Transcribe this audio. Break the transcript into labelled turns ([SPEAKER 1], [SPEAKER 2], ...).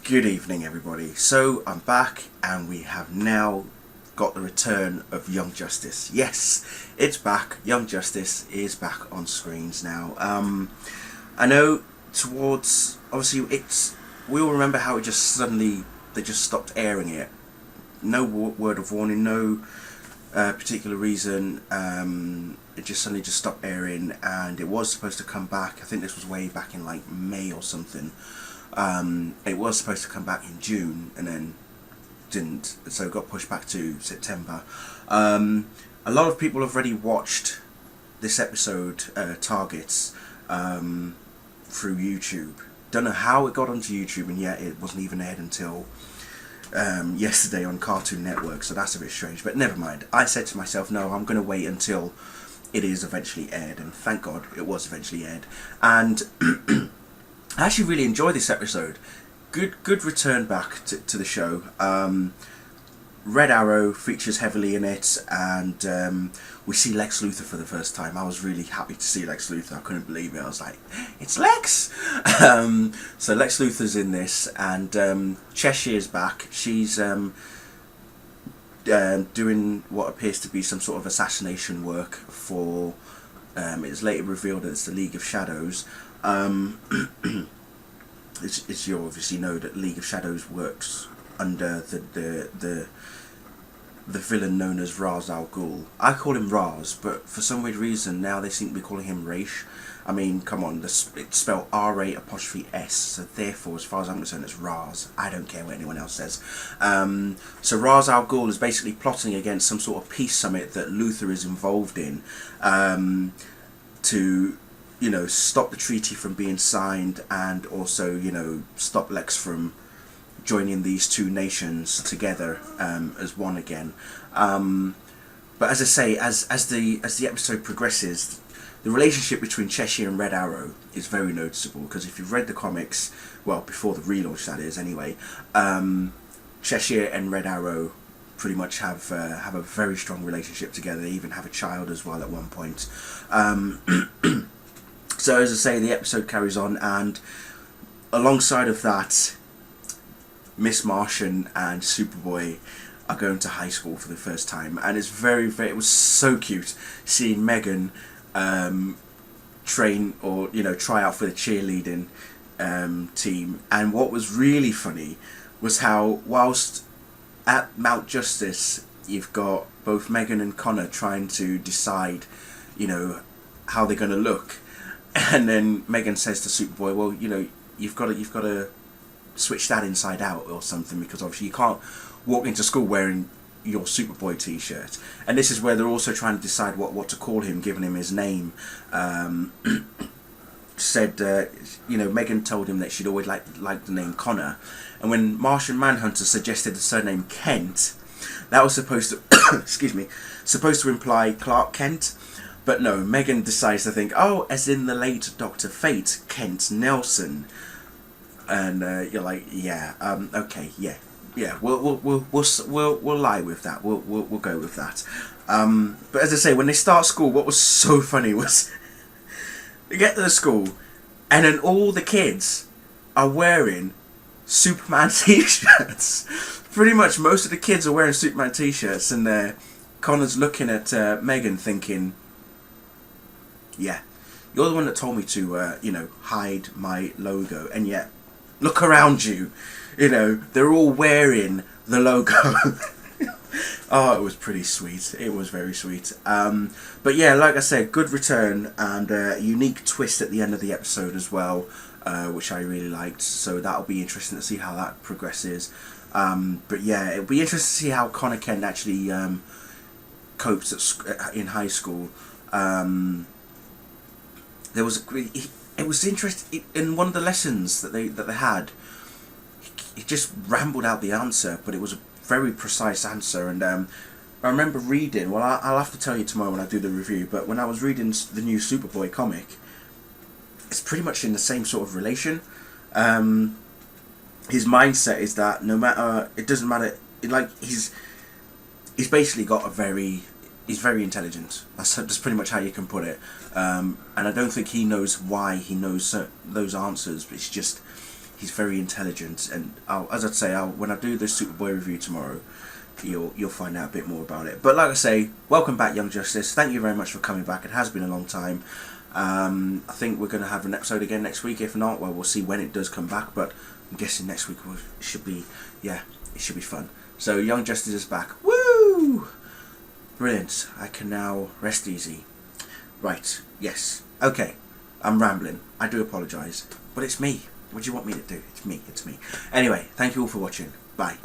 [SPEAKER 1] Good evening, everybody. So I'm back, and we have now got the return of Young Justice. Yes, it's back. Young Justice is back on screens now. I know towards obviously we all remember how it just suddenly they just stopped airing it. No word of warning, no particular reason. It just suddenly just stopped airing, and it was supposed to come back. I think this was way back in like May or something. It was supposed to come back in June and then didn't, so it got pushed back to September. A lot of people have already watched this episode, Targets, through YouTube. Don't know how it got onto YouTube, and yet it wasn't even aired until yesterday on Cartoon Network, so that's a bit strange, but never mind. I said to myself, no, I'm going to wait until it is eventually aired, and thank God it was eventually aired. And I actually really enjoyed this episode. Good return back to the show. Red Arrow features heavily in it, and we see Lex Luthor for the first time. I was really happy to see Lex Luthor. I couldn't believe it. I was like, it's Lex! So Lex Luthor's in this, and Cheshire's back. She's doing what appears to be some sort of assassination work for... it's later revealed that it's the League of Shadows. As you obviously know, that League of Shadows works under the villain known as Ra's al Ghul. I call him Raz, but for some weird reason now they seem to be calling him Raish. I mean, come on, it's spelled R-A-S, so therefore, as far as I'm concerned, it's Raz. I don't care what anyone else says. So Ra's al Ghul is basically plotting against some sort of peace summit that Luthor is involved in, to, you know, stop the treaty from being signed, and also, you know, stop Lex from joining these two nations together as one again. But as I say, as the episode progresses, the relationship between Cheshire and Red Arrow is very noticeable, because if you've read the comics, well, before the relaunch that is anyway, Cheshire and Red Arrow pretty much have a very strong relationship together. They even have a child as well at one point. So as I say, the episode carries on, and alongside of that, Miss Martian and Superboy are going to high school for the first time, and it's it was so cute seeing Megan train, or, you know, try out for the cheerleading team. And what was really funny was how, whilst at Mount Justice, you've got both Megan and Connor trying to decide, you know, how they're going to look. And then Megan says to Superboy, well, you know, you've got to switch that inside out or something, because obviously you can't walk into school wearing your Superboy t-shirt. And this is where they're also trying to decide what to call him, giving him his name. Said, you know, Megan told him that she'd always liked the name Connor. And when Martian Manhunter suggested the surname Kent, that was supposed to, excuse me, supposed to imply Clark Kent. But no, Megan decides to think, oh, as in the late Dr. Fate, Kent Nelson. And you're like, yeah, okay, yeah, we'll lie with that. We'll go with that. But as I say, when they start school, what was so funny was they get to the school, and then all the kids are wearing Superman t-shirts. Pretty much most of the kids are wearing Superman t-shirts, and Connor's looking at Megan thinking, yeah, you're the one that told me to, you know, hide my logo, and yet, look around you, you know, they're all wearing the logo. Oh, it was pretty sweet. It was very sweet. But yeah, like I said, good return, and a unique twist at the end of the episode as well, which I really liked. So that'll be interesting to see how that progresses. But yeah, it'll be interesting to see how Connor Kent actually copes in high school. There was it was interesting in one of the lessons that they had. He just rambled out the answer, but it was a very precise answer. And I remember reading. Well, I'll have to tell you tomorrow when I do the review. But when I was reading the new Superboy comic, it's pretty much in the same sort of relation. His mindset is that no matter, it doesn't matter. Like he's basically got he's very intelligent. That's pretty much how you can put it. And I don't think he knows why he knows those answers. But it's just he's very intelligent, and as I'd say, when I do the Superboy review tomorrow, you'll find out a bit more about it. But like I say, welcome back, Young Justice. Thank you very much for coming back. It has been a long time. I think we're going to have an episode again next week. If not, well, we'll see when it does come back. But I'm guessing next week it should be fun. So Young Justice is back. Woo! Brilliant. I can now rest easy. Right. Yes. Okay. I'm rambling. I do apologise, but it's me. What do you want me to do? It's me. Anyway, thank you all for watching. Bye.